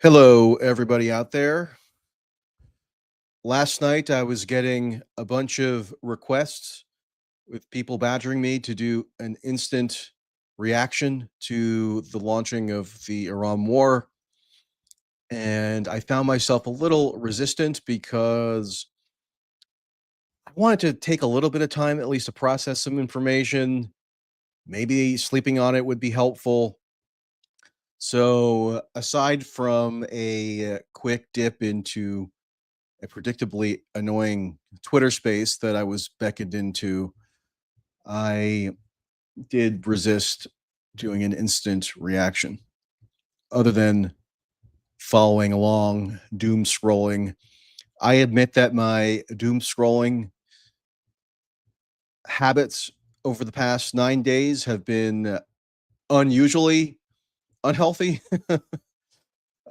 Hello, everybody out there. Last night, I was getting a bunch of requests with people badgering me to do an instant reaction to the launching of the Iran war. And I found myself a little resistant because I wanted to take a little bit of time, at least to process some information. Maybe sleeping on it would be helpful. So, aside from a quick dip into a predictably annoying Twitter space that I was beckoned into, I did resist doing an instant reaction. Other than following along, doom scrolling, I admit that my doom scrolling habits over the past 9 days have been unusually unhealthy.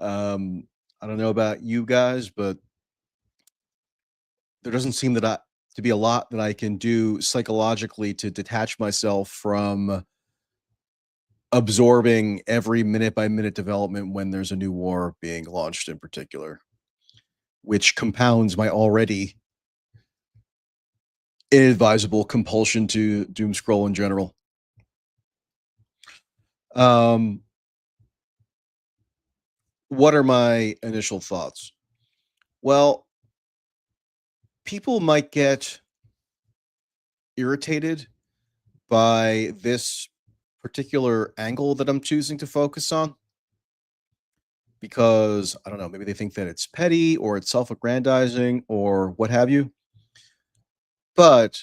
um, I don't know about you guys, but there doesn't seem that to be a lot that I can do psychologically to detach myself from absorbing every minute by minute development when there's a new war being launched in particular, which compounds my already inadvisable compulsion to doom scroll in general. Um, what are my initial thoughts? Well, people might get irritated by this particular angle that I'm choosing to focus on because I don't know, maybe they think that it's petty or it's self aggrandizing or what have you. But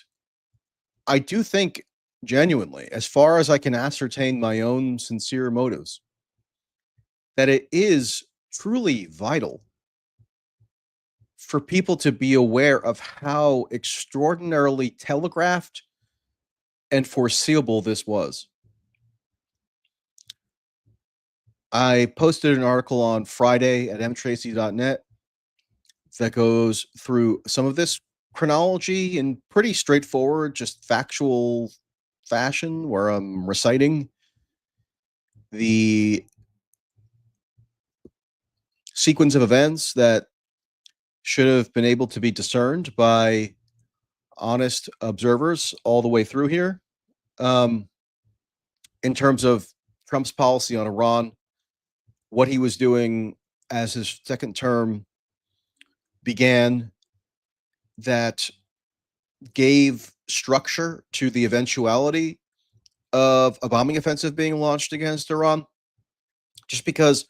I do think genuinely, as far as I can ascertain my own sincere motives, that it is truly vital for people to be aware of how extraordinarily telegraphed and foreseeable this was. I posted an article on Friday at mtracy.net that goes through some of this chronology in pretty straightforward, just factual fashion, where I'm reciting the sequence of events that should have been able to be discerned by honest observers all the way through here. Um, in terms of Trump's policy on Iran, what he was doing as his second term began, that gave structure to the eventuality of a bombing offensive being launched against Iran, just because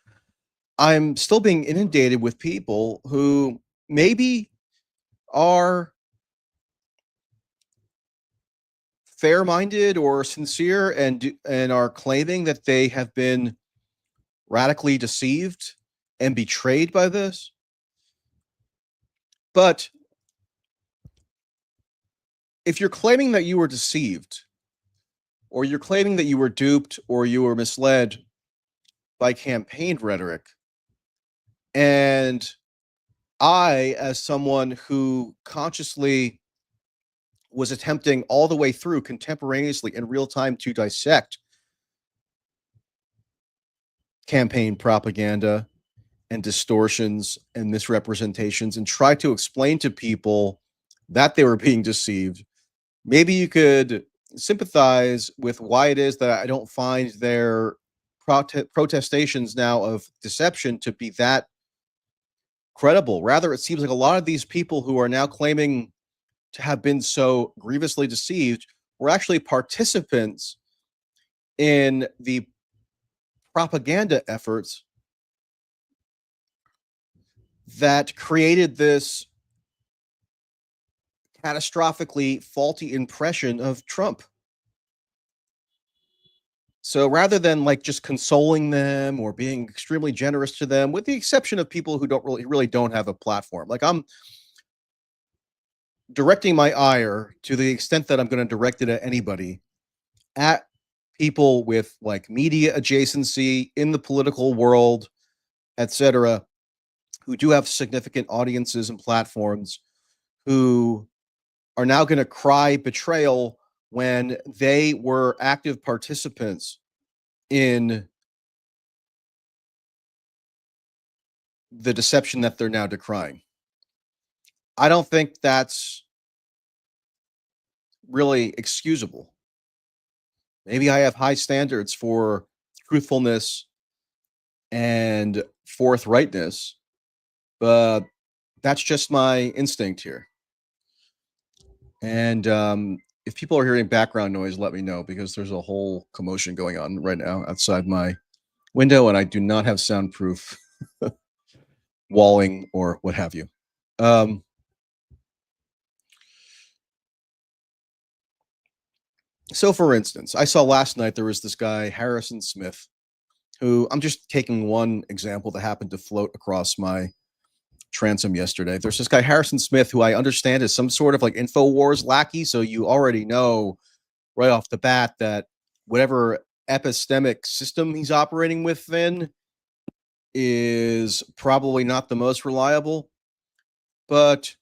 I'm still being inundated with people who maybe are fair-minded or sincere and are claiming that they have been radically deceived and betrayed by this. But if you're claiming that you were deceived, or you're claiming that you were duped or you were misled by campaign rhetoric, and I, as someone who consciously was attempting all the way through contemporaneously in real time to dissect campaign propaganda and distortions and misrepresentations and try to explain to people that they were being deceived, maybe you could sympathize with why it is that I don't find their protestations now of deception to be that credible. Rather, it seems like a lot of these people who are now claiming to have been so grievously deceived were actually participants in the propaganda efforts that created this catastrophically faulty impression of Trump. So rather than like just consoling them or being extremely generous to them, with the exception of people who don't really don't have a platform, like I'm directing my ire to the extent that I'm going to direct it at anybody, at people with like media adjacency in the political world, etc., who do have significant audiences and platforms, who are now going to cry betrayal when they were active participants in the deception that they're now decrying. I don't think that's really excusable. Maybe I have high standards for truthfulness and forthrightness, but that's just my instinct here. And if people are hearing background noise, let me know because there's a whole commotion going on right now outside my window, and I do not have soundproof walling or what have you. Um, so, for instance, I saw last night there was this guy, Harrison Smith, who I'm just taking one example that happened to float across my transom yesterday. There's this guy, Harrison Smith, who I understand is some sort of like InfoWars lackey. So, you already know right off the bat that whatever epistemic system he's operating within is probably not the most reliable. But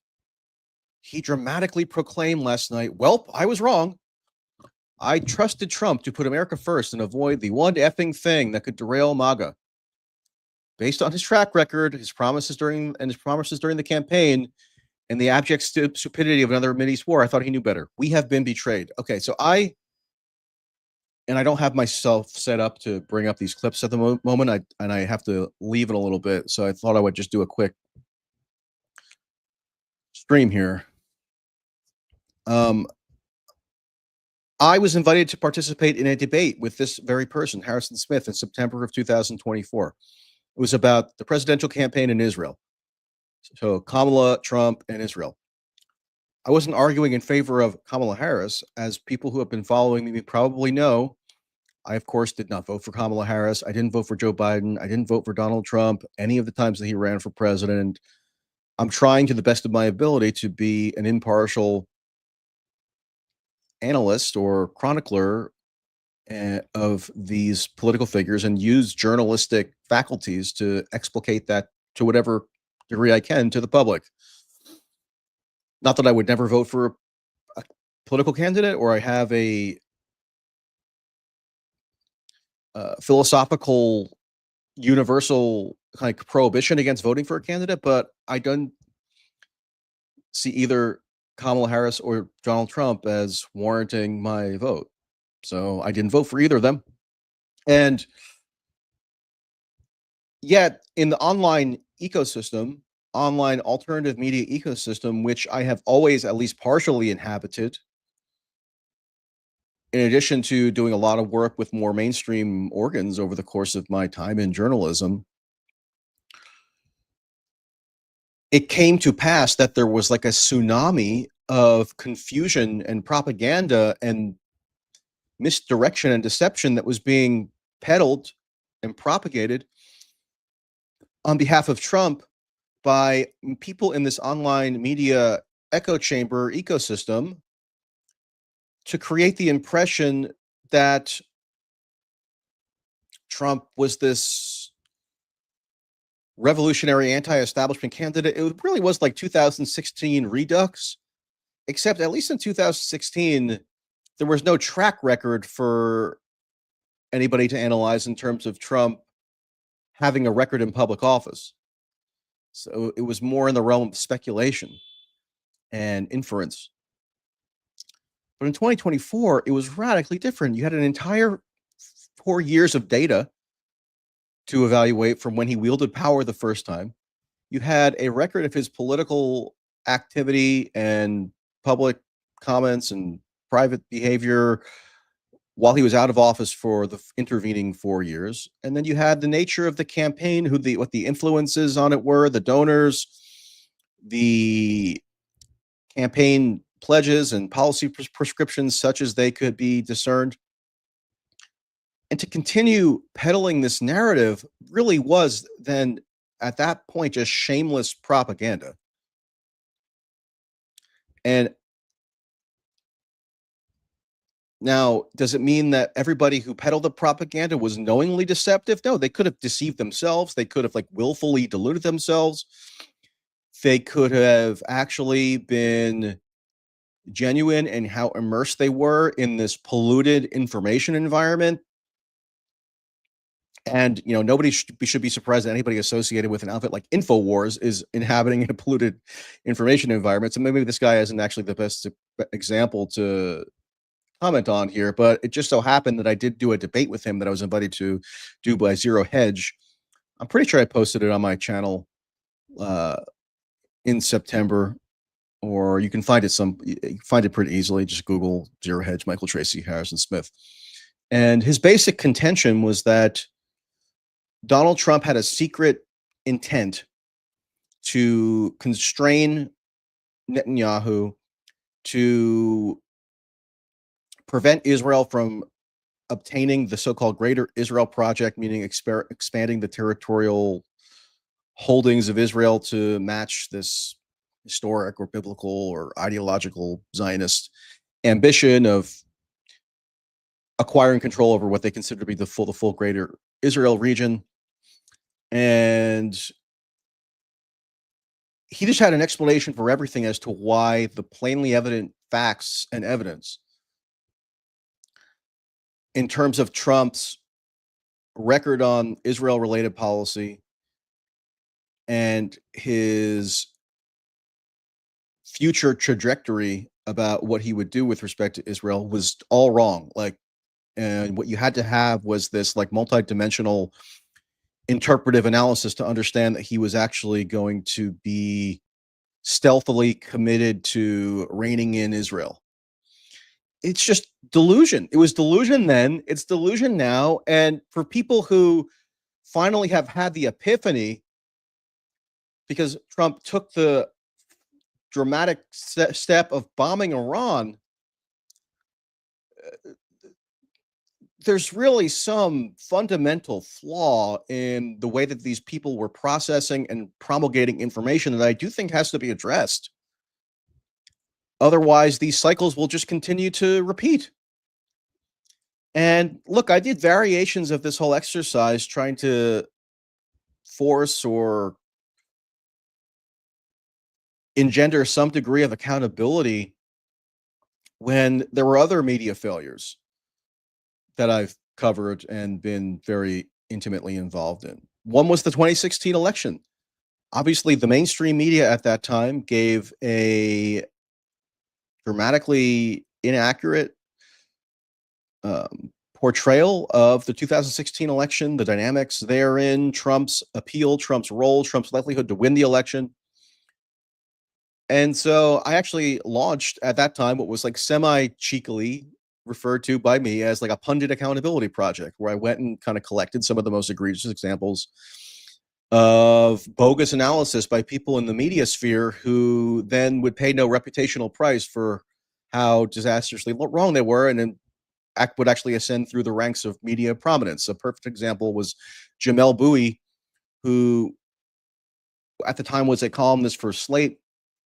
he dramatically proclaimed last night, "Welp, I was wrong. I trusted Trump to put America first and avoid the one effing thing that could derail MAGA." Based on his track record, his promises during the campaign, and the abject stupidity of another Mideast war, I thought he knew better. We have been betrayed. Okay, so I don't have myself set up to bring up these clips at the moment. I have to leave in a little bit, so I thought I would just do a quick stream here. I was invited to participate in a debate with this very person, Harrison Smith, in September of 2024. It was about the presidential campaign in Israel. So Kamala, Trump, and Israel. I wasn't arguing in favor of Kamala Harris. As people who have been following me probably know, I, of course, did not vote for Kamala Harris. I didn't vote for Joe Biden. I didn't vote for Donald Trump any of the times that he ran for president. I'm trying to the best of my ability to be an impartial analyst or chronicler of these political figures and use journalistic faculties to explicate that to whatever degree I can to the public. Not that I would never vote for a political candidate or I have a philosophical universal like prohibition against voting for a candidate, but I don't see either Kamala Harris or Donald Trump as warranting my vote. So I didn't vote for either of them. And yet in the online ecosystem, online alternative media ecosystem, which I have always at least partially inhabited, in addition to doing a lot of work with more mainstream organs over the course of my time in journalism, it came to pass that there was like a tsunami of confusion and propaganda and misdirection and deception that was being peddled and propagated on behalf of Trump by people in this online media echo chamber ecosystem to create the impression that Trump was this revolutionary anti-establishment candidate. It really was like 2016 Redux, except at least in 2016, there was no track record for anybody to analyze in terms of Trump having a record in public office. So it was more in the realm of speculation and inference. But in 2024, it was radically different. You had an entire 4 years of data to evaluate from when he wielded power the first time. You had a record of his political activity and public comments and private behavior while he was out of office for the intervening 4 years. And then you had the nature of the campaign, what the influences on it were, the donors, the campaign pledges and policy prescriptions such as they could be discerned. And to continue peddling this narrative really was then at that point just shameless propaganda. And now, does it mean that everybody who peddled the propaganda was knowingly deceptive? No, they could have deceived themselves. They could have like willfully deluded themselves. They could have actually been genuine in how immersed they were in this polluted information environment. And nobody should be surprised that anybody associated with an outfit like Infowars is inhabiting a polluted information environment. So maybe this guy isn't actually the best example to comment on here, but it just so happened that I did do a debate with him that I was invited to do by Zero Hedge. I'm pretty sure I posted it on my channel uh, in September, or you can find it you can find it pretty easily. Just Google Zero Hedge, Michael Tracy, Harrison Smith. And his basic contention was that Donald Trump had a secret intent to constrain Netanyahu to prevent Israel from obtaining the so-called Greater Israel Project, meaning expanding the territorial holdings of Israel to match this historic or biblical or ideological Zionist ambition of acquiring control over what they consider to be the full Greater Israel region. And he just had an explanation for everything as to why the plainly evident facts and evidence in terms of Trump's record on Israel related policy and his future trajectory about what he would do with respect to Israel was all wrong. And what you had to have was this multidimensional interpretive analysis to understand that he was actually going to be stealthily committed to reigning in Israel. It's just delusion. It was delusion then, it's delusion now. And for people who finally have had the epiphany because Trump took the dramatic step of bombing Iran, there's really some fundamental flaw in the way that these people were processing and promulgating information that I do think has to be addressed. Otherwise, these cycles will just continue to repeat. And look, I did variations of this whole exercise trying to force or engender some degree of accountability when there were other media failures that I've covered and been very intimately involved in. One was the 2016 election. Obviously, the mainstream media at that time gave a dramatically inaccurate portrayal of the 2016 election, the dynamics therein, Trump's appeal, Trump's role, Trump's likelihood to win the election. And so I actually launched at that time what was semi cheekily referred to by me as a pundit accountability project, where I went and kind of collected some of the most egregious examples of bogus analysis by people in the media sphere who then would pay no reputational price for how disastrously wrong they were, and then would actually ascend through the ranks of media prominence. A perfect example was Jamel Bowie, who at the time was a columnist for Slate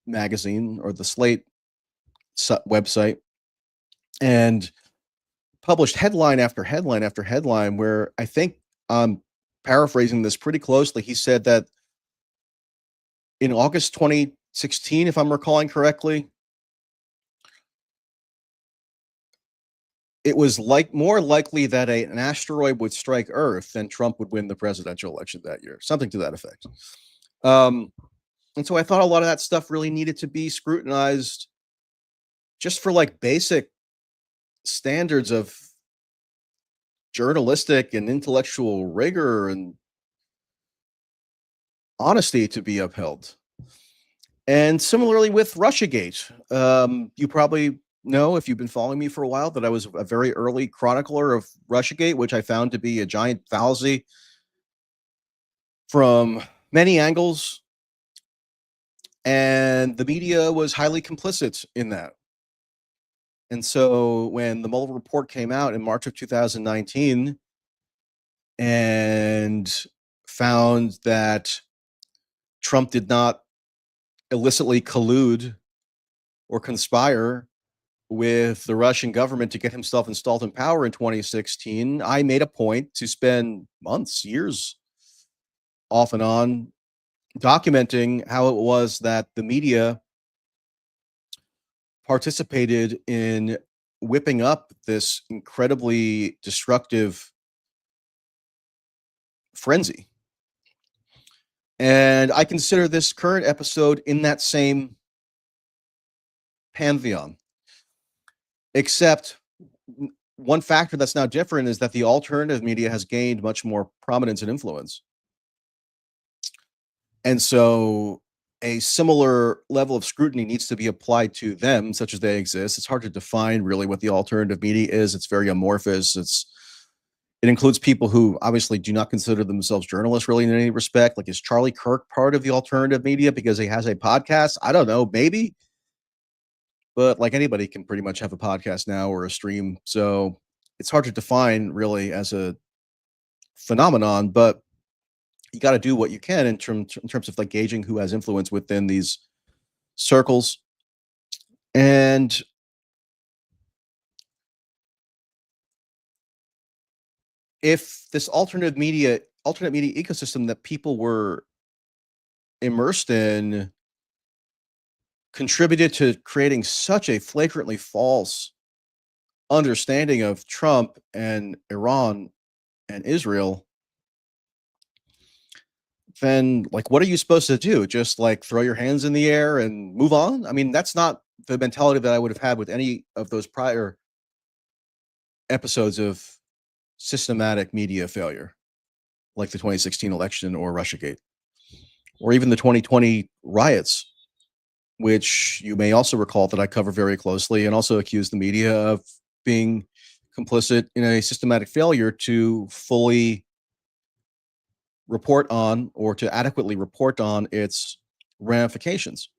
magazine, or the Slate website, and published headline after headline after headline where I think I'm paraphrasing this pretty closely. He said that in August 2016, if I'm recalling correctly, it was more likely that an asteroid would strike Earth than Trump would win the presidential election that year, something to that effect. And so I thought a lot of that stuff really needed to be scrutinized just for basic standards of journalistic and intellectual rigor and honesty to be upheld. And similarly with Russiagate, you probably know, if you've been following me for a while, that I was a very early chronicler of Russiagate, which I found to be a giant fallacy from many angles. And the media was highly complicit in that. And so when the Mueller report came out in March of 2019 and found that Trump did not illicitly collude or conspire with the Russian government to get himself installed in power in 2016, I made a point to spend months, years off and on documenting how it was that the media participated in whipping up this incredibly destructive frenzy. And I consider this current episode in that same pantheon, except one factor that's now different is that the alternative media has gained much more prominence and influence. And so a similar level of scrutiny needs to be applied to them, such as they exist. It's hard to define really what the alternative media is. It's very amorphous. It includes people who obviously do not consider themselves journalists really in any respect. Like, is Charlie Kirk part of the alternative media because he has a podcast? I don't know, maybe. But like anybody can pretty much have a podcast now or a stream. So it's hard to define really as a phenomenon, but you got to do what you can in terms of like gauging who has influence within these circles. And if this alternate media ecosystem that people were immersed in contributed to creating such a flagrantly false understanding of Trump and Iran and Israel, then like what are you supposed to do? Just like throw your hands in the air and move on? I mean, that's not the mentality that I would have had with any of those prior episodes of systematic media failure, like the 2016 election or Russiagate, or even the 2020 riots, which you may also recall that I cover very closely and also accuse the media of being complicit in a systematic failure to fully report on or to adequately report on its ramifications.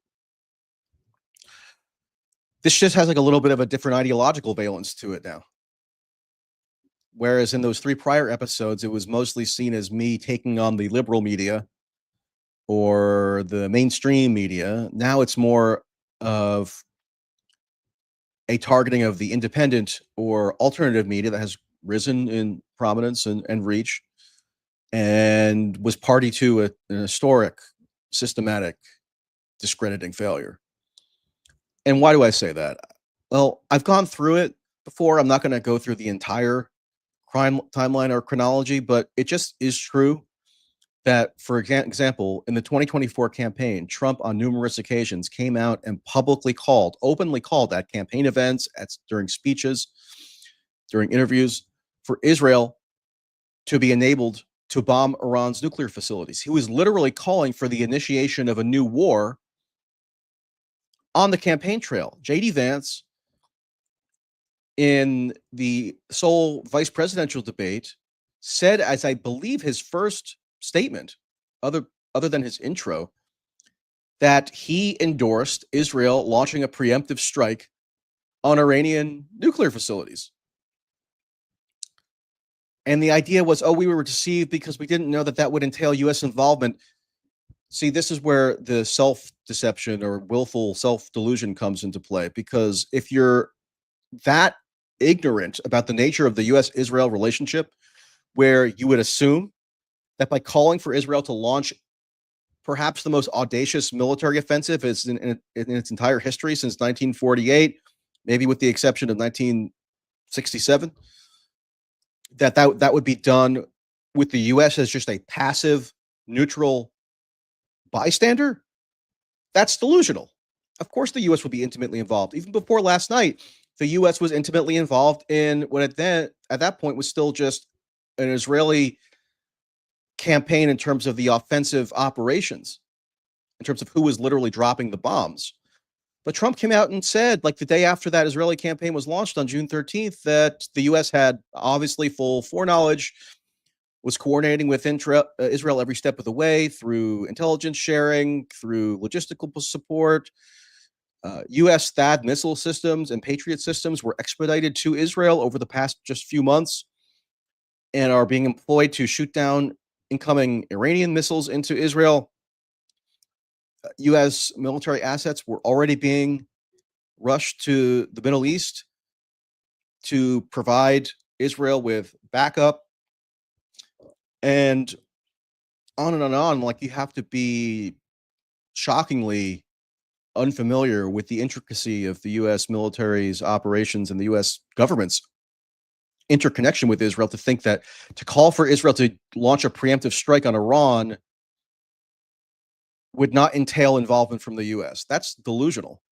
This just has like a little bit of a different ideological valence to it now. Whereas in those 3 prior episodes, it was mostly seen as me taking on the liberal media or the mainstream media. Now it's more of a targeting of the independent or alternative media that has risen in prominence and reach and was party to an historic, systematic, discrediting failure. And why do I say that? Well, I've gone through it before. I'm not going to go through the entire crime timeline or chronology, but it just is true that, for example, in the 2024 campaign, Trump on numerous occasions came out and openly called at campaign events, during speeches, during interviews, for Israel to be enabled to bomb Iran's nuclear facilities. He was literally calling for the initiation of a new war on the campaign trail. J.D. Vance, in the Seoul vice presidential debate, said, as I believe his first statement, other than his intro, that he endorsed Israel launching a preemptive strike on Iranian nuclear facilities. And the idea was, oh, we were deceived because we didn't know that that would entail U.S. involvement. See, this is where the self-deception or willful self-delusion comes into play, because if you're that ignorant about the nature of the U.S.-Israel relationship, where you would assume that by calling for Israel to launch perhaps the most audacious military offensive in its entire history since 1948, maybe with the exception of 1967, that would be done with the U.S. as just a passive, neutral bystander, that's delusional. Of course, the U.S. would be intimately involved. Even before last night, the U.S. was intimately involved in what at that point was still just an Israeli campaign in terms of the offensive operations, in terms of who was literally dropping the bombs. But Trump came out and said, like the day after that Israeli campaign was launched on June 13th, that the U.S. had obviously full foreknowledge, was coordinating with Israel every step of the way through intelligence sharing, through logistical support. U.S. THAAD missile systems and Patriot systems were expedited to Israel over the past just few months and are being employed to shoot down incoming Iranian missiles into Israel. U.S. military assets were already being rushed to the Middle East to provide Israel with backup, and on and on. Like, you have to be shockingly unfamiliar with the intricacy of the U.S. military's operations and the U.S. government's interconnection with Israel to think that to call for Israel to launch a preemptive strike on Iran would not entail involvement from the US. That's delusional.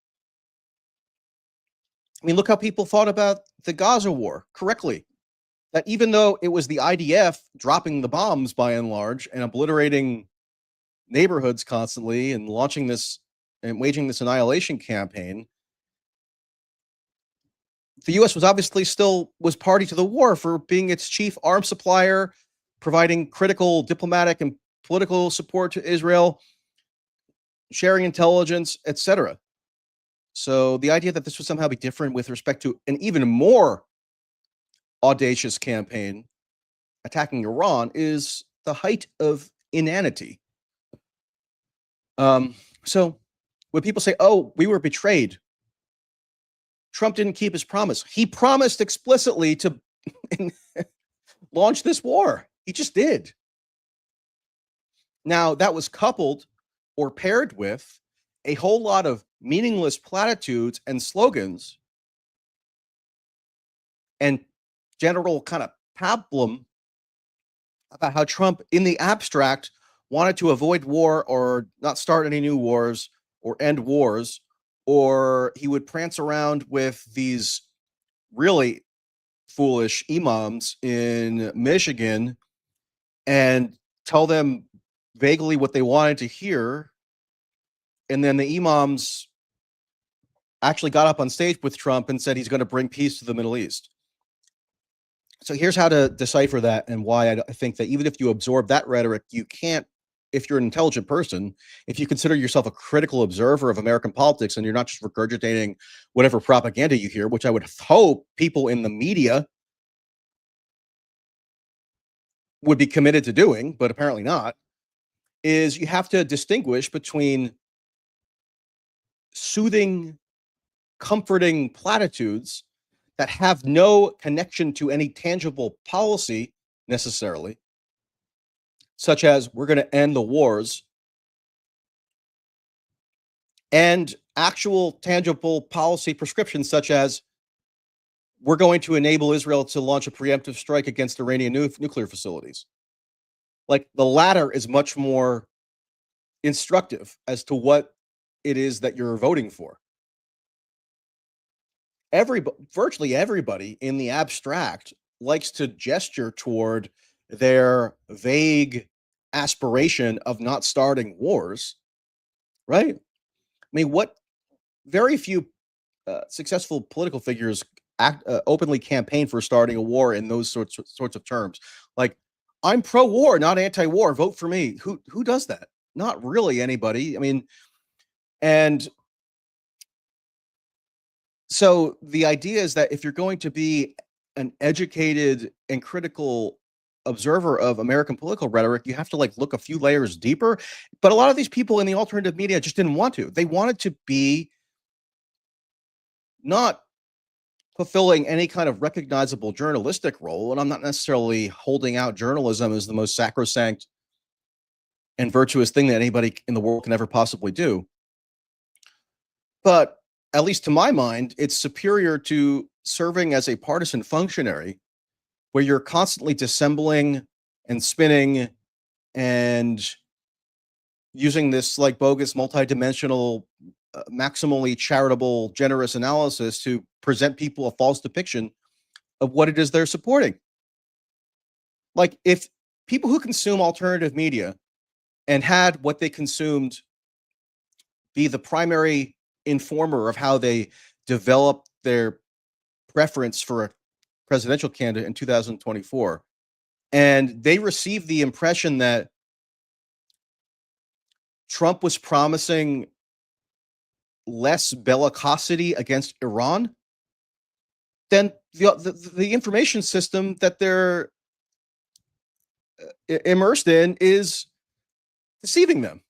I mean, look how people thought about the Gaza war correctly. That even though it was the IDF dropping the bombs by and large and obliterating neighborhoods constantly and launching this and waging this annihilation campaign, the US was obviously still was party to the war for being its chief arms supplier, providing critical diplomatic and political support to Israel, sharing intelligence, etc. So the idea that this would somehow be different with respect to an even more audacious campaign attacking Iran is the height of inanity. So when people say, "Oh, we were betrayed," Trump didn't keep his promise. He promised explicitly to launch this war. He just did. Now, that was coupled or paired with a whole lot of meaningless platitudes and slogans and general kind of pablum about how Trump, in the abstract, wanted to avoid war or not start any new wars or end wars, or he would prance around with these really foolish imams in Michigan and tell them vaguely what they wanted to hear. And then the imams actually got up on stage with Trump and said he's going to bring peace to the Middle East. So here's how to decipher that and why I think that even if you absorb that rhetoric, you can't, if you're an intelligent person, if you consider yourself a critical observer of American politics and you're not just regurgitating whatever propaganda you hear, which I would hope people in the media would be committed to doing, but apparently not, is you have to distinguish between soothing, comforting platitudes that have no connection to any tangible policy necessarily, such as we're going to end the wars, and actual tangible policy prescriptions such as we're going to enable Israel to launch a preemptive strike against Iranian nuclear facilities. Like the latter is much more instructive as to what it is that you're voting for. Virtually everybody in the abstract likes to gesture toward their vague aspiration of not starting wars, right? I mean, what very few successful political figures openly campaign for starting a war in those sorts of terms. Like, I'm pro-war, not anti-war. Vote for me. Who does that? Not really anybody. I mean, and so the idea is that if you're going to be an educated and critical observer of American political rhetoric, you have to like look a few layers deeper. But a lot of these people in the alternative media just didn't want to. They wanted to be not fulfilling any kind of recognizable journalistic role. And I'm not necessarily holding out journalism as the most sacrosanct and virtuous thing that anybody in the world can ever possibly do. But at least to my mind, it's superior to serving as a partisan functionary where you're constantly dissembling and spinning and using this like bogus multidimensional maximally charitable generous analysis to present people a false depiction of what it is they're supporting. Like if people who consume alternative media and had what they consumed be the primary informer of how they developed their preference for a presidential candidate in 2024, and they received the impression that Trump was promising less bellicosity against Iran, then the information system that they're immersed in is deceiving them.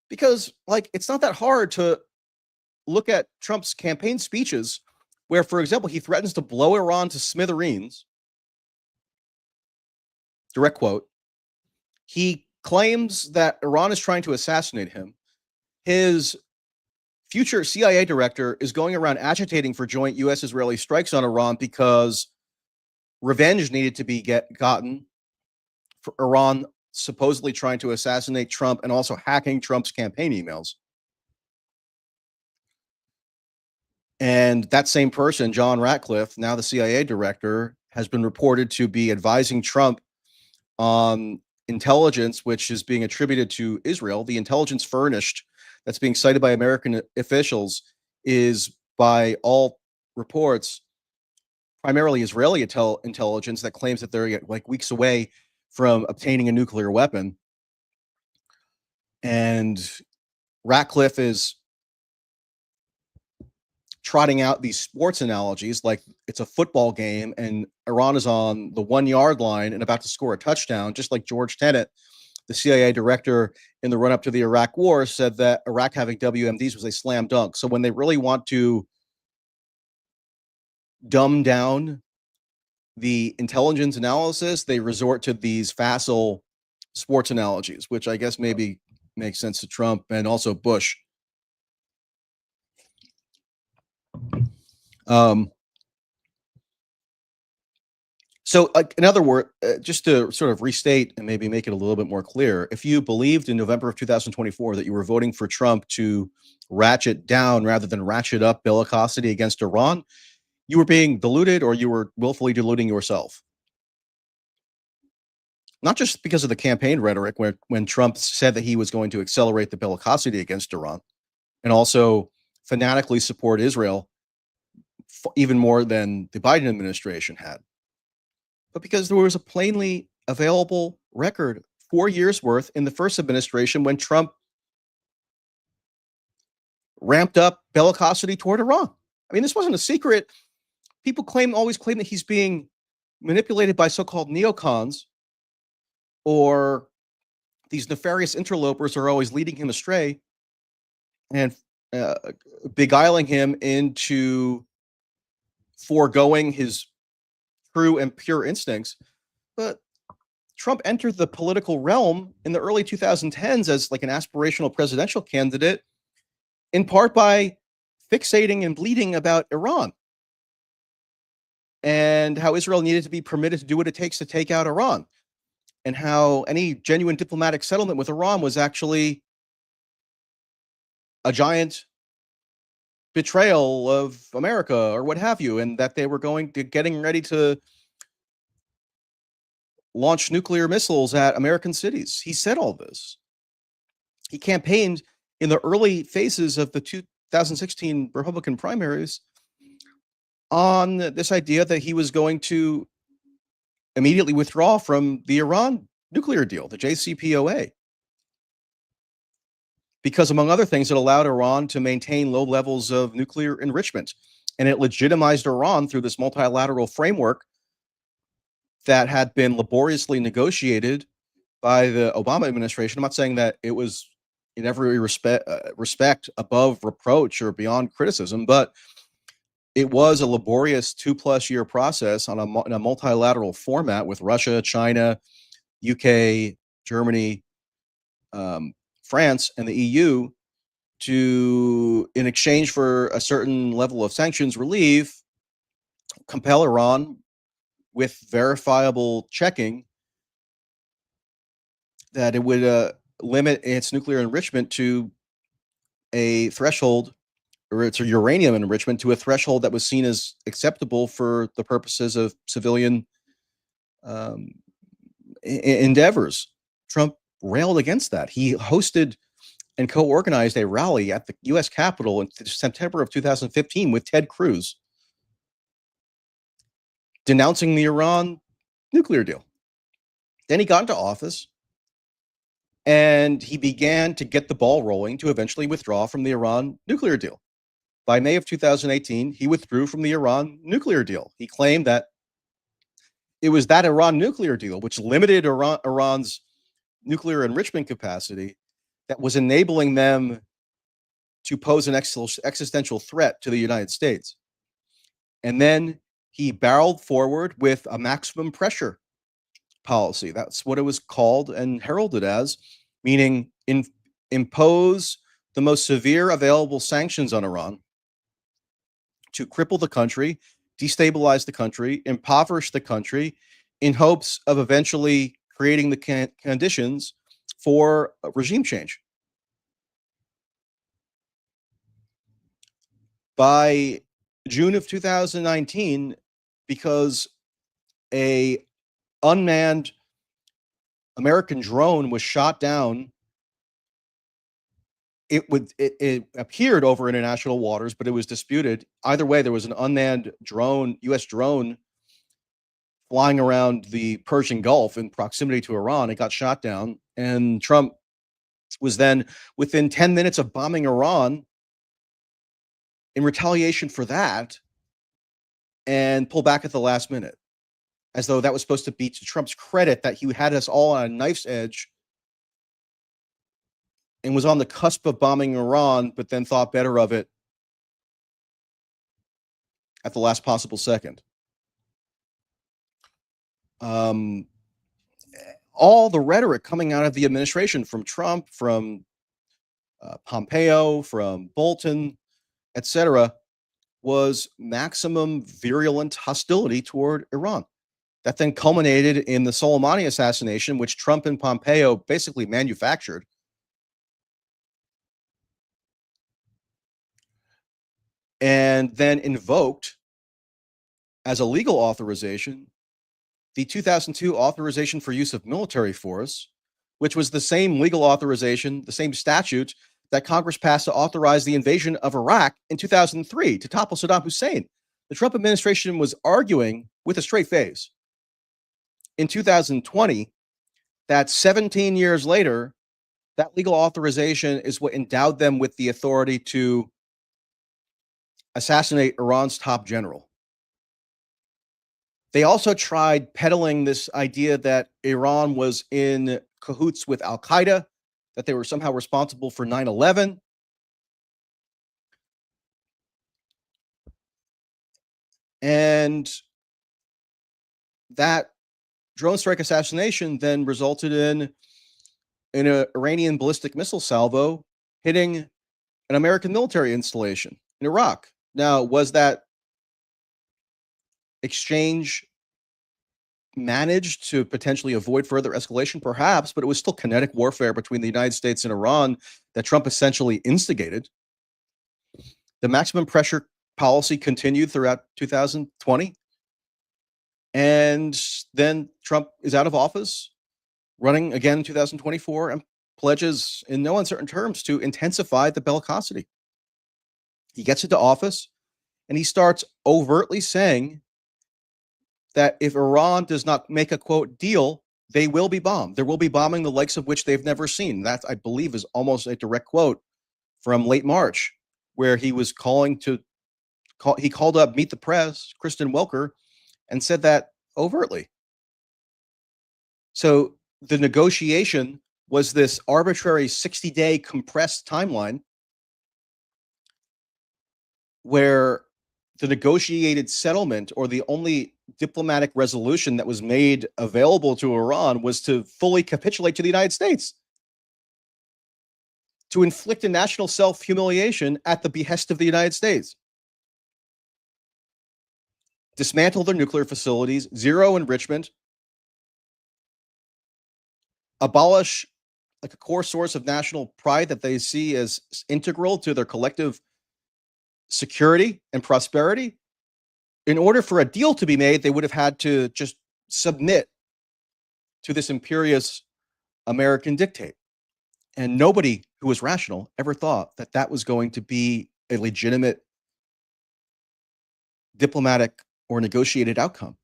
Because, like, it's not that hard to look at Trump's campaign speeches where, for example, he threatens to blow Iran to smithereens. Direct quote. He claims that Iran is trying to assassinate him. His future CIA director is going around agitating for joint U.S.-Israeli strikes on Iran because revenge needed to be gotten for Iran supposedly trying to assassinate Trump and also hacking Trump's campaign emails. And that same person, John Ratcliffe, now the CIA director, has been reported to be advising Trump on intelligence which is being attributed to Israel. The intelligence furnished that's being cited by American officials is, by all reports, primarily Israeli intelligence that claims that they're like weeks away from obtaining a nuclear weapon. And Ratcliffe is trotting out these sports analogies like it's a football game and Iran is on the 1 yard line and about to score a touchdown, just like George Tenet, the CIA director in the run up to the Iraq war, said that Iraq having WMDs was a slam dunk. So when they really want to dumb down the intelligence analysis, they resort to these facile sports analogies, which I guess maybe makes sense to Trump and also Bush. So, in other words, just to sort of restate and maybe make it a little bit more clear, if you believed in November of 2024 that you were voting for Trump to ratchet down rather than ratchet up bellicosity against Iran, you were being deluded or you were willfully deluding yourself. Not just because of the campaign rhetoric when Trump said that he was going to accelerate the bellicosity against Iran and also fanatically support Israel even more than the Biden administration had, but because there was a plainly available record 4 years worth in the first administration when Trump ramped up bellicosity toward Iran. I mean, this wasn't a secret. People always claim that he's being manipulated by so-called neocons, or these nefarious interlopers are always leading him astray and beguiling him into foregoing his true and pure instincts. But Trump entered the political realm in the early 2010s as like an aspirational presidential candidate, in part by fixating and bleeding about Iran and how Israel needed to be permitted to do what it takes to take out Iran, and how any genuine diplomatic settlement with Iran was actually a giant betrayal of America or what have you, and that they were getting ready to launch nuclear missiles at American cities. He said all this. He campaigned in the early phases of the 2016 Republican primaries on this idea that he was going to immediately withdraw from the Iran nuclear deal, the JCPOA, because among other things, it allowed Iran to maintain low levels of nuclear enrichment, and it legitimized Iran through this multilateral framework that had been laboriously negotiated by the Obama administration. I'm not saying that it was in every respect above reproach or beyond criticism, but it was a laborious 2+ year process in a multilateral format with Russia, China, UK, Germany, France, and the EU to, in exchange for a certain level of sanctions relief, compel Iran with verifiable checking that it would limit its nuclear enrichment to a threshold, or its uranium enrichment to a threshold that was seen as acceptable for the purposes of civilian endeavors. Trump railed against that. He hosted and co-organized a rally at the U.S. Capitol in September of 2015 with Ted Cruz, denouncing the Iran nuclear deal. Then he got into office and he began to get the ball rolling to eventually withdraw from the Iran nuclear deal. By May of 2018, he withdrew from the Iran nuclear deal. He claimed that it was that Iran nuclear deal, which limited Iran's nuclear enrichment capacity, that was enabling them to pose an existential threat to the United States. And then he barreled forward with a maximum pressure policy. That's what it was called and heralded as, meaning impose the most severe available sanctions on Iran to cripple the country, destabilize the country, impoverish the country, in hopes of eventually creating the conditions for a regime change. By June of 2019, because a unmanned American drone was shot down, it appeared over international waters, but it was disputed. Either way, there was an unmanned drone, US drone, flying around the Persian Gulf in proximity to Iran. It got shot down, and Trump was then, within 10 minutes of bombing Iran, in retaliation for that, and pull back at the last minute, as though that was supposed to be to Trump's credit that he had us all on a knife's edge and was on the cusp of bombing Iran, but then thought better of it at the last possible second. Um, all the rhetoric coming out of the administration, from Trump, from Pompeo, from Bolton, etc., was maximum virulent hostility toward Iran. That then culminated in the Soleimani assassination, which Trump and Pompeo basically manufactured. And then invoked as a legal authorization the 2002 authorization for use of military force, which was the same legal authorization, the same statute that Congress passed to authorize the invasion of Iraq in 2003 to topple Saddam Hussein. The Trump administration was arguing with a straight face in 2020 that 17 years later, that legal authorization is what endowed them with the authority to assassinate Iran's top general. They also tried peddling this idea that Iran was in cahoots with Al Qaeda, that they were somehow responsible for 9/11. And that drone strike assassination then resulted in an Iranian ballistic missile salvo hitting an American military installation in Iraq. Now, was that exchange managed to potentially avoid further escalation? Perhaps, but it was still kinetic warfare between the United States and Iran that Trump essentially instigated. The maximum pressure policy continued throughout 2020. And then Trump is out of office, running again in 2024, and pledges in no uncertain terms to intensify the bellicosity. He gets into office and he starts overtly saying that if Iran does not make a quote deal, they will be bombed. There will be bombing the likes of which they've never seen. That, I believe, is almost a direct quote from late March, where he was he called up Meet the Press, Kristen Welker, and said that overtly. So the negotiation was this arbitrary 60-day compressed timeline where the negotiated settlement, or the only diplomatic resolution that was made available to Iran, was to fully capitulate to the United States, to inflict a national self-humiliation at the behest of the United States, dismantle their nuclear facilities, zero enrichment, abolish like a core source of national pride that they see as integral to their collective security and prosperity. In order for a deal to be made, they would have had to just submit to this imperious American dictate. And nobody who was rational ever thought that that was going to be a legitimate diplomatic or negotiated outcome.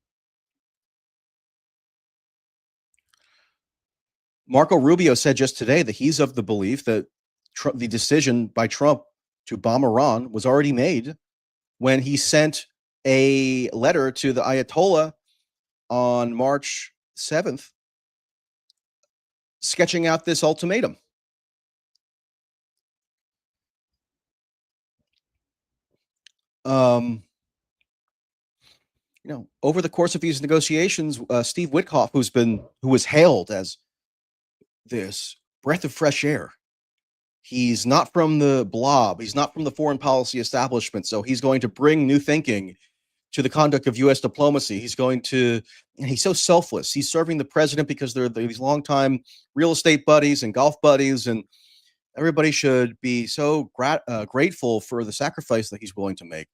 Marco Rubio said just today that he's of the belief that the decision by Trump to bomb Iran was already made when he sent a letter to the Ayatollah on March 7th, sketching out this ultimatum. Over the course of these negotiations, Steve Witkoff, who was hailed as this breath of fresh air. He's not from the blob. He's not from the foreign policy establishment. So he's going to bring new thinking to the conduct of US diplomacy. He's so selfless. He's serving the president because they're these longtime real estate buddies and golf buddies, and everybody should be so grateful for the sacrifice that he's willing to make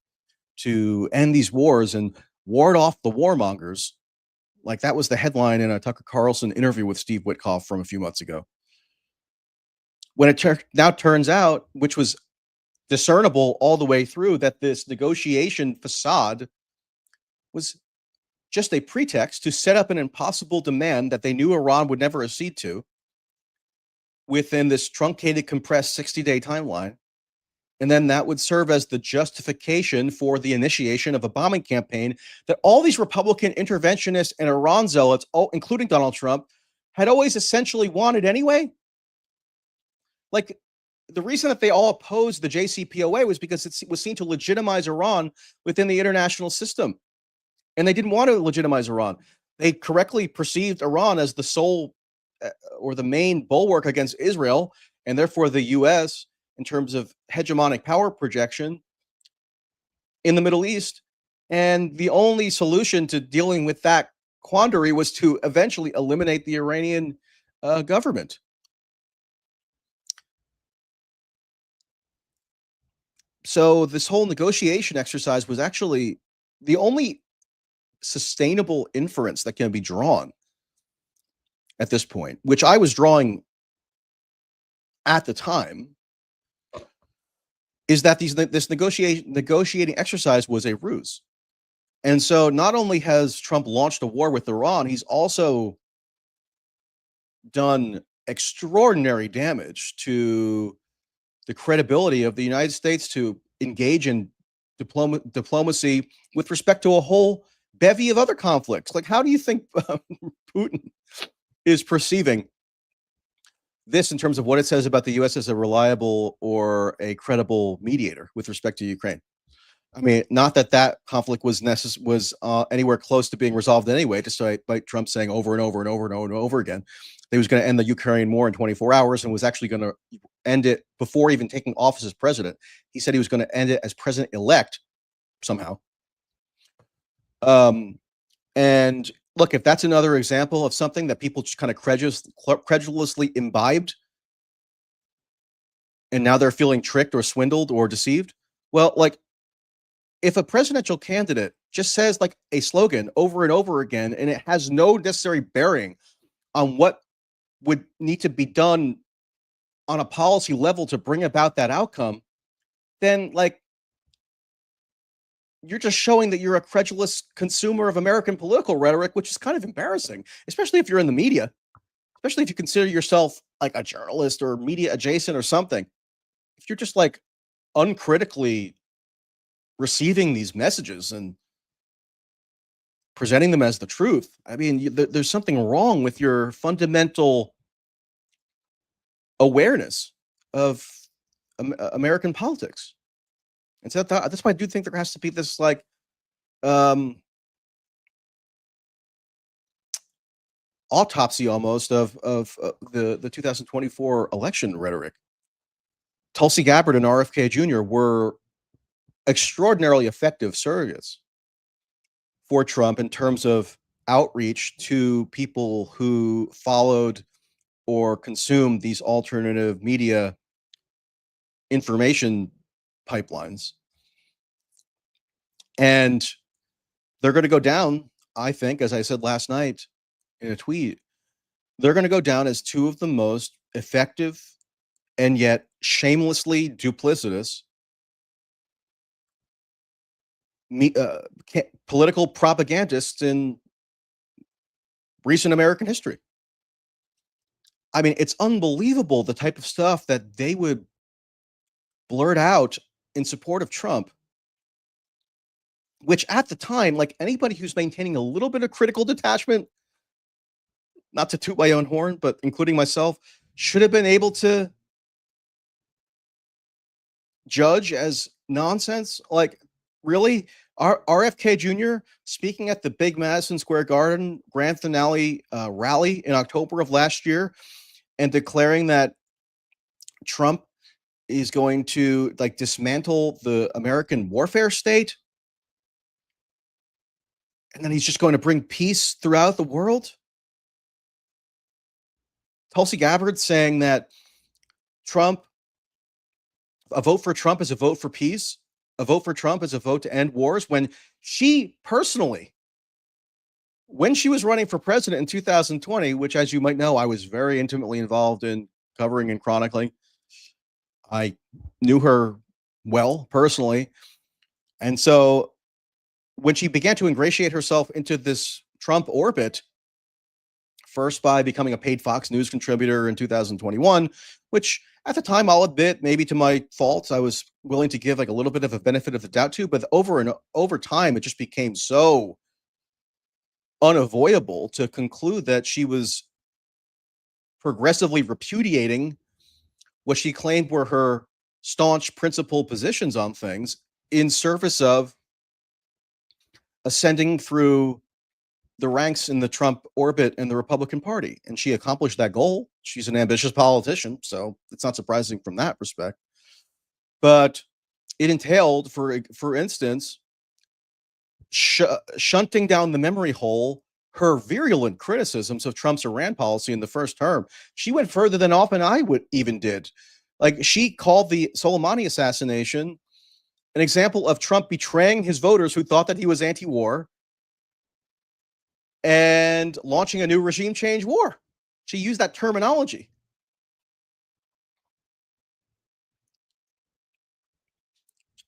to end these wars and ward off the warmongers. Like that was the headline in a Tucker Carlson interview with Steve Witkoff from a few months ago. When now turns out, which was discernible all the way through, that this negotiation facade was just a pretext to set up an impossible demand that they knew Iran would never accede to within this truncated, compressed 60-day timeline. And then that would serve as the justification for the initiation of a bombing campaign that all these Republican interventionists and Iran zealots, including Donald Trump, had always essentially wanted anyway. Like, the reason that they all opposed the JCPOA was because it was seen to legitimize Iran within the international system. And they didn't want to legitimize Iran. They correctly perceived Iran as the sole or the main bulwark against Israel, and therefore the US, in terms of hegemonic power projection in the Middle East. And the only solution to dealing with that quandary was to eventually eliminate the Iranian government. So this whole negotiation exercise was actually the only sustainable inference that can be drawn at this point, which I was drawing at the time, is that this negotiating exercise was a ruse. And so not only has Trump launched a war with Iran, he's also done extraordinary damage to the credibility of the United States to engage in diplomacy with respect to a whole bevy of other conflicts. Like, how do you think Putin is perceiving this in terms of what it says about the US as a reliable or a credible mediator with respect to Ukraine? I mean, not that that conflict was anywhere close to being resolved anyway, despite Trump saying over and over and over and over and over again that he was going to end the Ukrainian war in 24 hours and was actually going to end it before even taking office as president. He said he was going to end it as president-elect somehow. And look, if that's another example of something that people just kind of credulously imbibed, and now they're feeling tricked or swindled or deceived, well, like, if a presidential candidate just says like a slogan over and over again, and it has no necessary bearing on what would need to be done on a policy level to bring about that outcome, then like you're just showing that you're a credulous consumer of American political rhetoric, which is kind of embarrassing, especially if you're in the media, especially if you consider yourself like a journalist or media adjacent or something. If you're just like uncritically receiving these messages and presenting them as the truth, I mean, there's something wrong with your fundamental awareness of American politics. And so that's why I do think there has to be this like autopsy almost of the 2024 election rhetoric. Tulsi Gabbard and RFK Jr. were extraordinarily effective surrogates for Trump in terms of outreach to people who followed or consumed these alternative media information pipelines. And they're going to go down, I think, as I said last night in a tweet, they're going to go down as two of the most effective and yet shamelessly duplicitous political propagandists in recent American history. I mean, it's unbelievable the type of stuff that they would blurt out in support of Trump, which at the time, like anybody who's maintaining a little bit of critical detachment, not to toot my own horn, but including myself, should have been able to judge as nonsense. Like, really? RFK Jr. speaking at the big Madison Square Garden grand finale rally in October of last year and declaring that Trump is going to like dismantle the American warfare state. and then he's just going to bring peace throughout the world. Tulsi Gabbard saying that Trump, a vote for Trump is a vote for peace. A vote for Trump is a vote to end wars. When she personally, when she was running for president in 2020, which, as you might know, I was very intimately involved in covering and chronicling, I knew her well personally. And so when she began to ingratiate herself into this Trump orbit, first by becoming a paid Fox News contributor in 2021, which at the time, I'll admit, maybe to my faults, I was willing to give like a little bit of a benefit of the doubt to, but over time, it just became so unavoidable to conclude that she was progressively repudiating what she claimed were her staunch principled positions on things in service of ascending through the ranks in the Trump orbit in the Republican Party. And she accomplished that goal. She's an ambitious politician, so it's not surprising from that respect. But it entailed, for instance, shunting down the memory hole her virulent criticisms of Trump's Iran policy in the first term. She went further than often I would even did. Like, she called the Soleimani assassination an example of Trump betraying his voters who thought that he was anti-war and launching a new regime change war. She used that terminology.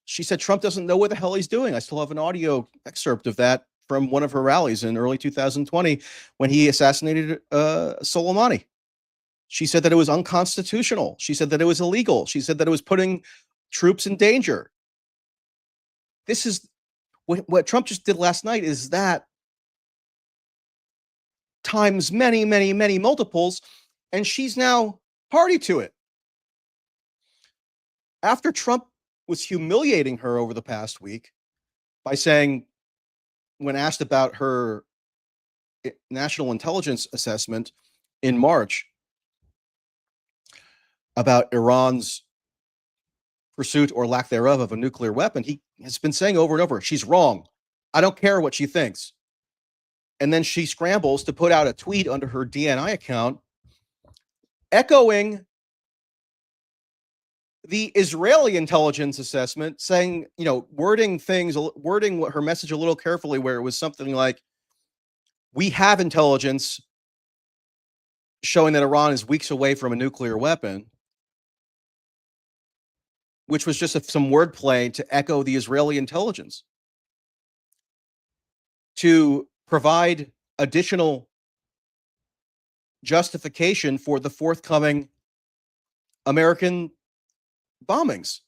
She said Trump doesn't know what the hell he's doing. I still have an audio excerpt of that from one of her rallies in early 2020 when he assassinated Soleimani. She said that it was unconstitutional. She said that it was illegal. She said that it was putting troops in danger. This is what Trump just did last night, is that times many, many, many multiples, and she's now party to it. After Trump was humiliating her over the past week by saying, when asked about her national intelligence assessment in March about Iran's pursuit or lack thereof of a nuclear weapon, he has been saying over and over, she's wrong. I don't care what she thinks. And then she scrambles to put out a tweet under her DNI account echoing the Israeli intelligence assessment, saying, wording her message a little carefully, where it was something like, we have intelligence showing that Iran is weeks away from a nuclear weapon, which was just some wordplay to echo the Israeli intelligence, to provide additional justification for the forthcoming American bombings.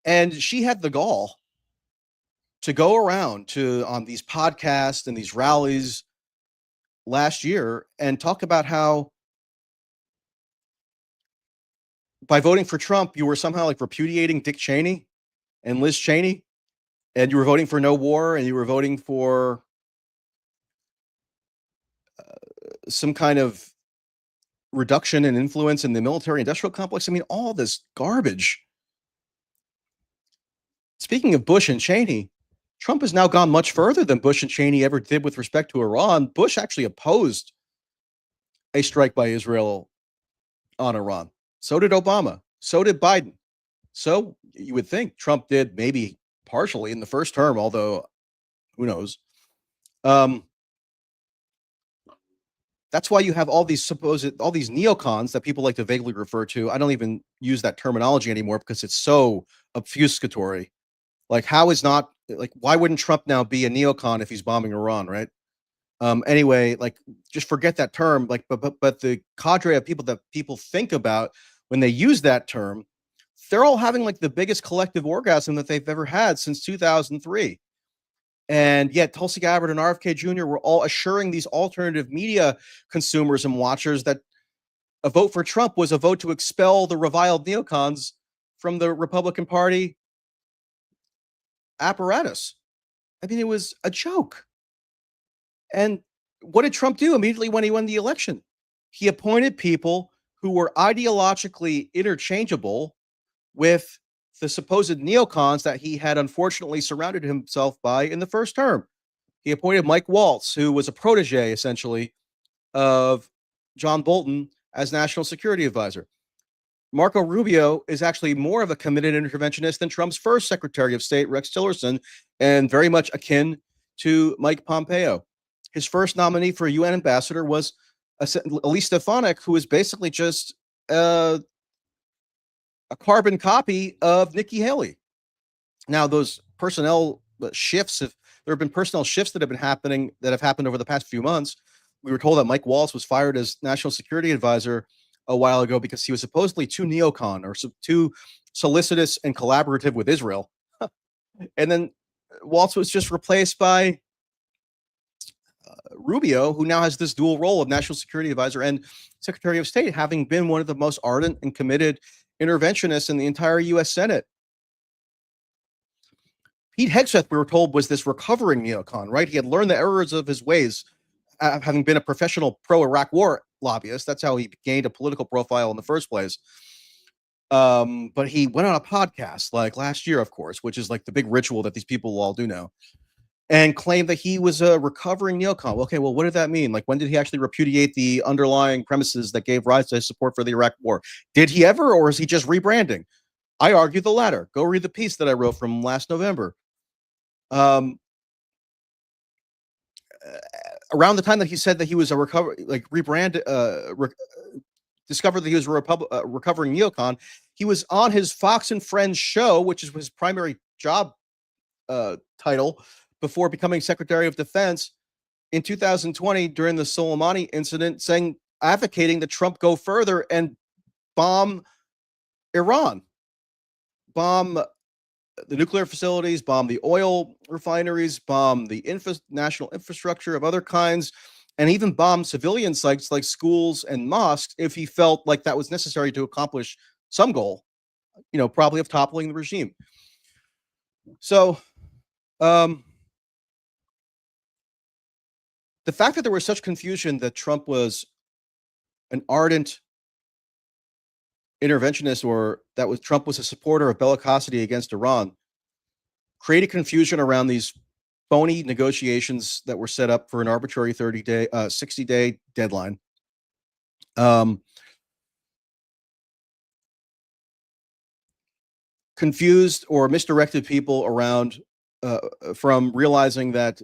And she had the gall to go around on these podcasts and these rallies last year and talk about how by voting for Trump, you were somehow like repudiating Dick Cheney and Liz Cheney, and you were voting for no war, and you were voting for some kind of reduction in influence in the military industrial complex. I mean, all this garbage. Speaking of Bush and Cheney, Trump has now gone much further than Bush and Cheney ever did with respect to Iran. Bush actually opposed a strike by Israel on Iran. So did Obama. So did Biden. So you would think Trump did maybe partially in the first term, although who knows. That's why you have all these neocons that people like to vaguely refer to. I don't even use that terminology anymore because it's so obfuscatory. Like, why wouldn't Trump now be a neocon if he's bombing Iran, right? Anyway, like, just forget that term. Like, but the cadre of people that people think about when they use that term, they're all having like the biggest collective orgasm that they've ever had since 2003. And yet Tulsi Gabbard and RFK Jr. were all assuring these alternative media consumers and watchers that a vote for Trump was a vote to expel the reviled neocons from the Republican Party apparatus. I mean, it was a joke. And what did Trump do immediately when he won the election? He appointed people who were ideologically interchangeable with the supposed neocons that he had unfortunately surrounded himself by in the first term. He appointed Mike Waltz, who was a protege essentially of John Bolton, as national security advisor. Marco Rubio is actually more of a committed interventionist than Trump's first Secretary of State, Rex Tillerson, and very much akin to Mike Pompeo. His first nominee for a UN ambassador was Elise Stefanik, who is basically just a carbon copy of Nikki Haley. Now, those personnel shifts, if there have been personnel shifts that have happened over the past few months. We were told that Mike Waltz was fired as national security advisor a while ago because he was supposedly too neocon or too solicitous and collaborative with Israel. And then Waltz was just replaced by Rubio, who now has this dual role of national security advisor and secretary of state, having been one of the most ardent and committed interventionists in the entire U.S. Senate. Pete Hegseth, we were told, was this recovering neocon, right? He had learned the errors of his ways, having been a professional pro-Iraq war lobbyist. That's how he gained a political profile in the first place. But he went on a podcast like last year, of course, which is like the big ritual that these people all do now, and claimed that he was a recovering neocon. Okay, well, what did that mean? Like, when did he actually repudiate the underlying premises that gave rise to his support for the Iraq war? Did he ever, or is he just rebranding? I argue the latter. Go read the piece that I wrote from last November. Around the time that he said that he was a discovered that he was a recovering neocon, he was on his Fox and Friends show, which is his primary job title, before becoming Secretary of Defense in 2020 during the Soleimani incident, advocating that Trump go further and bomb Iran, bomb the nuclear facilities, bomb the oil refineries, bomb the national infrastructure of other kinds, and even bomb civilian sites like schools and mosques if he felt like that was necessary to accomplish some goal, probably of toppling the regime. So, the fact that there was such confusion that Trump was an ardent interventionist, or Trump was a supporter of bellicosity against Iran, created confusion around these phony negotiations that were set up for an arbitrary 60-day deadline. Confused or misdirected people around from realizing that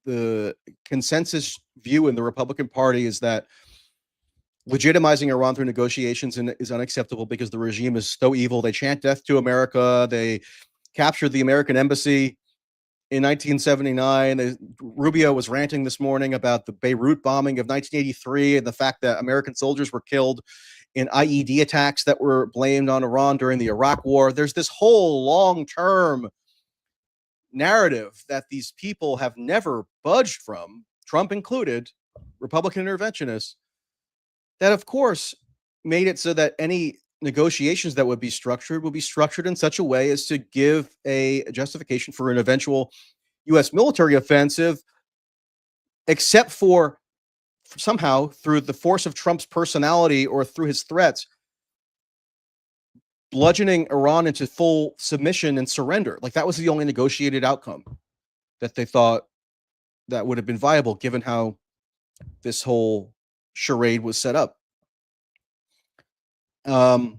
the consensus view in the Republican Party is that legitimizing Iran through negotiations is unacceptable because the regime is so evil. They chant death to America. They captured the American embassy in 1979. Rubio was ranting this morning about the Beirut bombing of 1983 and the fact that American soldiers were killed in IED attacks that were blamed on Iran during the Iraq war. There's this whole long-term narrative that these people have never budged from, Trump included, Republican interventionists, that of course made it so that any negotiations that would be structured in such a way as to give a justification for an eventual U.S. military offensive, except for somehow through the force of Trump's personality or through his threats, bludgeoning Iran into full submission and surrender. Like, that was the only negotiated outcome that they thought that would have been viable, given how this whole charade was set up. And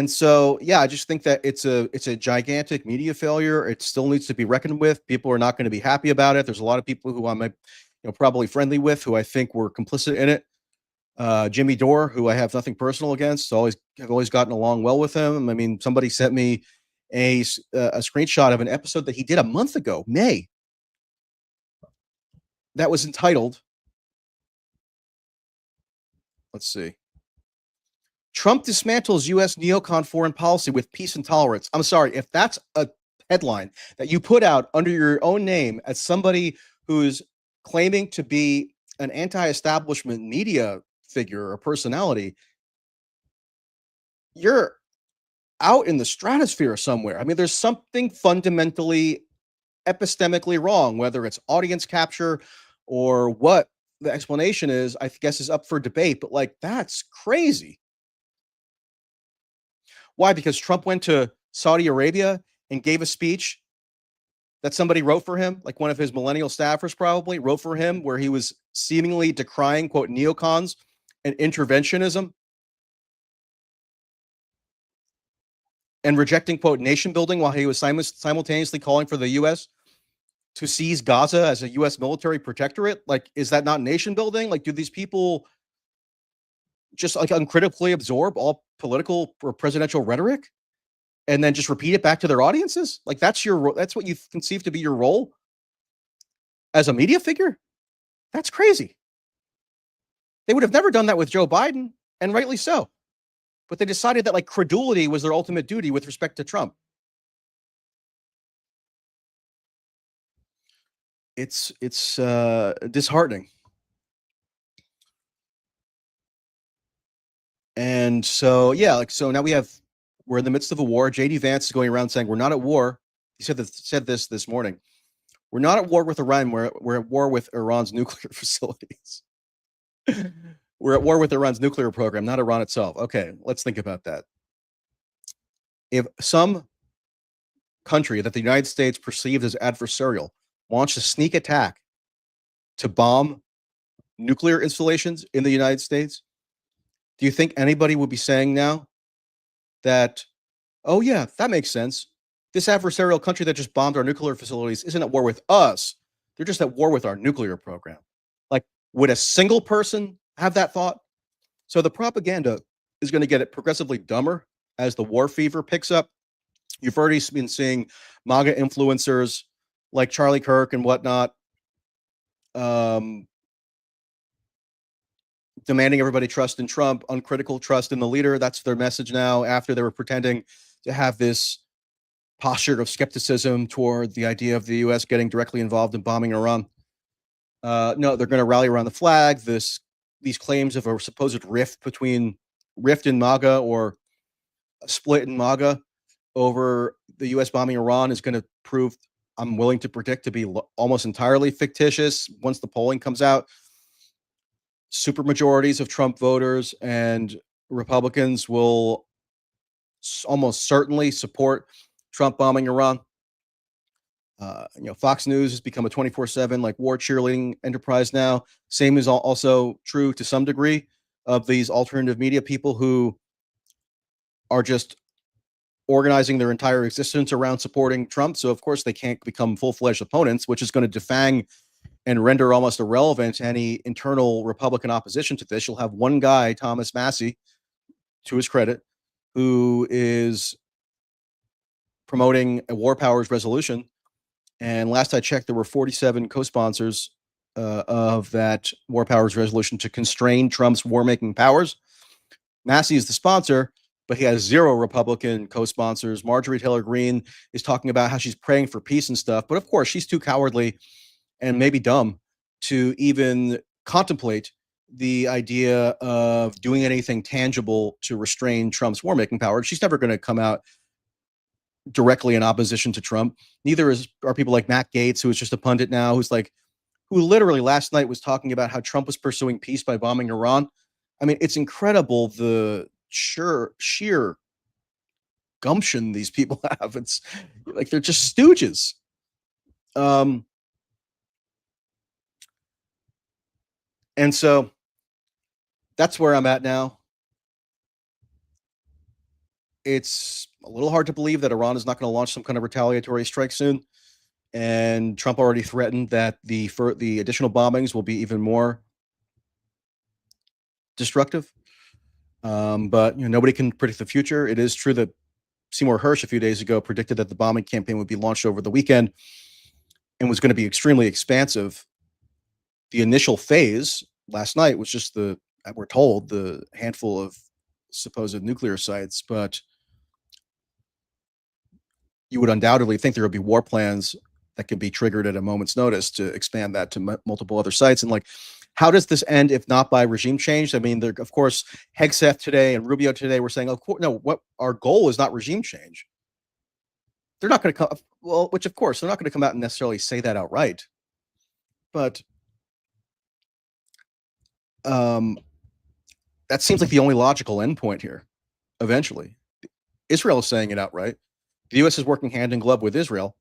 so, yeah, I just think that it's a gigantic media failure. It still needs to be reckoned with. People are not going to be happy about it. There's a lot of people who I'm probably friendly with who I think were complicit in it. Jimmy Dore, who I have nothing personal against, have always gotten along well with him. I mean, somebody sent me a screenshot of an episode that he did a month ago, May, that was entitled, let's see, Trump dismantles U.S. neocon foreign policy with peace and tolerance. I'm sorry, if that's a headline that you put out under your own name as somebody who's claiming to be an anti-establishment media figure or personality, you're out in the stratosphere somewhere. I mean, there's something fundamentally epistemically wrong, whether it's audience capture or what the explanation is, I guess is up for debate, but like, that's crazy. Why? Because Trump went to Saudi Arabia and gave a speech that somebody wrote for him, like one of his millennial staffers probably wrote for him, where he was seemingly decrying, quote, neocons and interventionism and rejecting, quote, nation building while he was simultaneously calling for the U.S. to seize Gaza as a U.S. military protectorate. Like, is that not nation building? Like, do these people just like uncritically absorb all political or presidential rhetoric and then just repeat it back to their audiences? Like, that's what you conceive to be your role as a media figure? That's crazy. They would have never done that with Joe Biden, and rightly so. But they decided that like credulity was their ultimate duty with respect to Trump. It's disheartening. And so yeah, like so now we're in the midst of a war. JD Vance is going around saying we're not at war. He said this morning. We're not at war with Iran. We're at war with Iran's nuclear facilities. We're at war with Iran's nuclear program, not Iran itself. Okay, let's think about that. If some country that the United States perceived as adversarial launched a sneak attack to bomb nuclear installations in the United States, do you think anybody would be saying now that, oh, yeah, that makes sense? This adversarial country that just bombed our nuclear facilities isn't at war with us. They're just at war with our nuclear program. Like, would a single person have that thought? So the propaganda is going to get it progressively dumber as the war fever picks up. You've already been seeing MAGA influencers like Charlie Kirk and whatnot um, demanding everybody trust in Trump, uncritical trust in the leader. That's their message now after they were pretending to have this posture of skepticism toward the idea of the U.S. getting directly involved in bombing Iran. No, they're going to rally around the flag. These claims of a supposed rift in MAGA or a split in MAGA over the U.S. bombing Iran is going to prove, I'm willing to predict, to be almost entirely fictitious once the polling comes out. Super majorities of Trump voters and Republicans will almost certainly support Trump bombing Iran. Fox News has become a 24/7 like war cheerleading enterprise now. Same is also true to some degree of these alternative media people who are just organizing their entire existence around supporting Trump. So of course they can't become full-fledged opponents, which is going to defang and render almost irrelevant any internal Republican opposition to this. You'll have one guy, Thomas Massie, to his credit, who is promoting a war powers resolution. And last I checked, there were 47 co-sponsors of that war powers resolution to constrain Trump's war-making powers. Massie is the sponsor, but he has zero Republican co-sponsors. Marjorie Taylor Greene is talking about how she's praying for peace and stuff. But of course, she's too cowardly and maybe dumb to even contemplate the idea of doing anything tangible to restrain Trump's war-making power. She's never going to come out directly in opposition to Trump. Neither are people like Matt Gaetz, who is just a pundit now, who literally last night was talking about how Trump was pursuing peace by bombing Iran. I mean, it's incredible the sheer gumption these people have. It's like they're just stooges. And so that's where I'm at now. It's a little hard to believe that Iran is not going to launch some kind of retaliatory strike soon. And Trump already threatened that the additional bombings will be even more destructive. But nobody can predict the future. It is true that Seymour Hersh a few days ago predicted that the bombing campaign would be launched over the weekend and was going to be extremely expansive. The initial phase last night was just we're told, the handful of supposed nuclear sites, but you would undoubtedly think there would be war plans that could be triggered at a moment's notice to expand that to multiple other sites. And like, how does this end if not by regime change? I mean, of course, Hegseth today and Rubio today were saying, "Oh, no, what our goal is not regime change." They're not going to come, well, which of course they're not going to come out and necessarily say that outright, but that seems like the only logical endpoint here. Eventually, Israel is saying it outright. The U.S. is working hand in glove with Israel.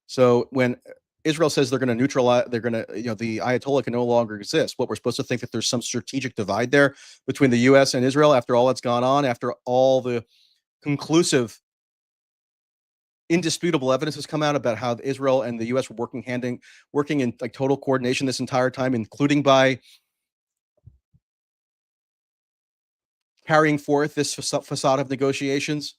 So when Israel says they're going to neutralize, they're going to, the Ayatollah can no longer exist. What we're supposed to think that there's some strategic divide there between the U.S. and Israel after all that's gone on, after all the conclusive, indisputable evidence has come out about how Israel and the U.S. were working in like total coordination this entire time, including by carrying forth this facade of negotiations,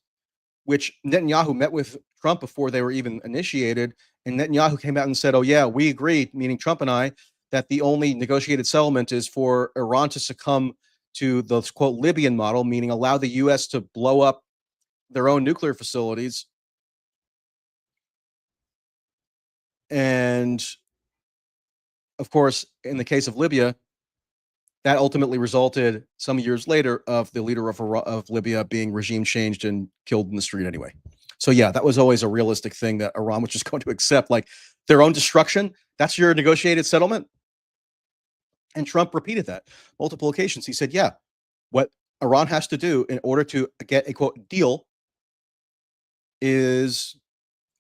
which Netanyahu met with Trump before they were even initiated. And Netanyahu came out and said, oh, yeah, we agreed, meaning Trump and I, that the only negotiated settlement is for Iran to succumb to the, quote, Libyan model, meaning allow the U.S. to blow up their own nuclear facilities. And of course, in the case of Libya, that ultimately resulted some years later of the leader of Libya being regime changed and killed in the street anyway. So yeah, that was always a realistic thing that Iran was just going to accept, like their own destruction. That's your negotiated settlement. And Trump repeated that multiple occasions. He said, yeah, what Iran has to do in order to get a quote deal is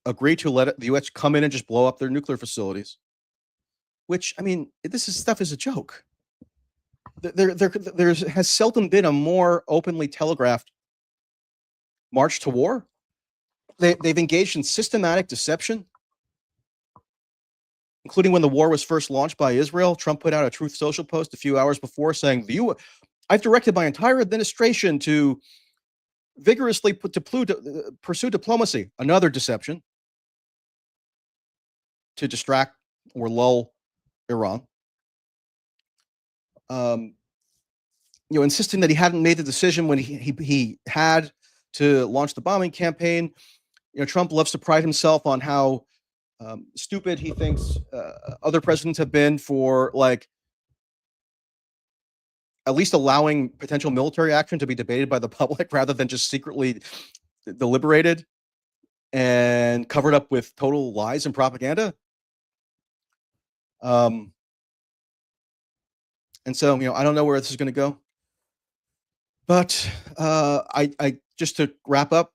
agree to let the U.S. come in and just blow up their nuclear facilities. Which, I mean, stuff is a joke. There has seldom been a more openly telegraphed march to war. They've engaged in systematic deception, including when the war was first launched by Israel. Trump put out a Truth Social post a few hours before saying, I've directed my entire administration to vigorously pursue diplomacy, another deception to distract or lull Iran. Insisting that he hadn't made the decision when he had to launch the bombing campaign. Trump loves to pride himself on how stupid he thinks other presidents have been for like at least allowing potential military action to be debated by the public rather than just secretly deliberated and covered up with total lies and propaganda. And so, I don't know where this is going to go. But I just to wrap up,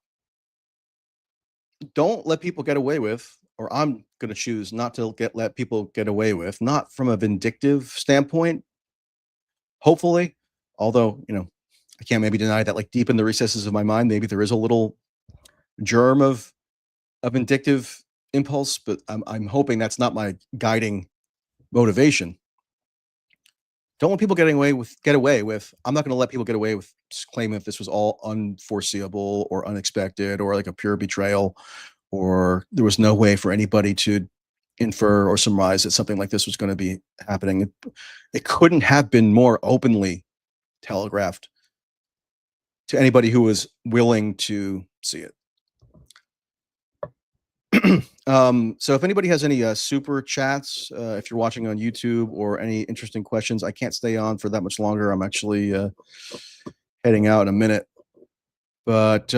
don't let people get away with, or I'm going to choose not to let people get away with, not from a vindictive standpoint, hopefully, although, I can't maybe deny that like deep in the recesses of my mind, maybe there is a little germ of a vindictive impulse, but I'm hoping that's not my guiding motivation. Don't let people get away with. I'm not going to let people get away with claiming that this was all unforeseeable or unexpected or like a pure betrayal, or there was no way for anybody to infer or surmise that something like this was going to be happening. It couldn't have been more openly telegraphed to anybody who was willing to see it. So if anybody has any super chats, if you're watching on YouTube, or any interesting questions, I can't stay on for that much longer. I'm actually heading out in a minute, but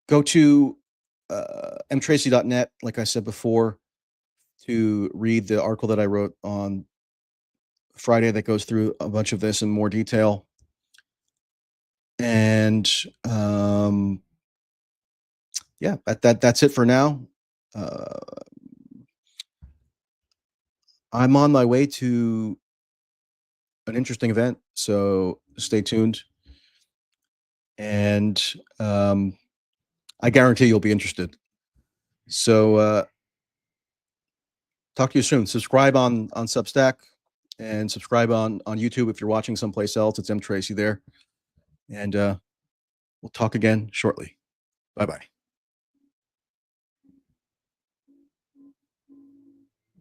go to mtracy.net, like I said before, to read the article that I wrote on Friday that goes through a bunch of this in more detail. And yeah, that's it for now. I'm on my way to an interesting event, so stay tuned. And I guarantee you'll be interested. So talk to you soon. Subscribe on Substack, and subscribe on YouTube if you're watching someplace else. It's M. Tracy there. And we'll talk again shortly. Bye-bye.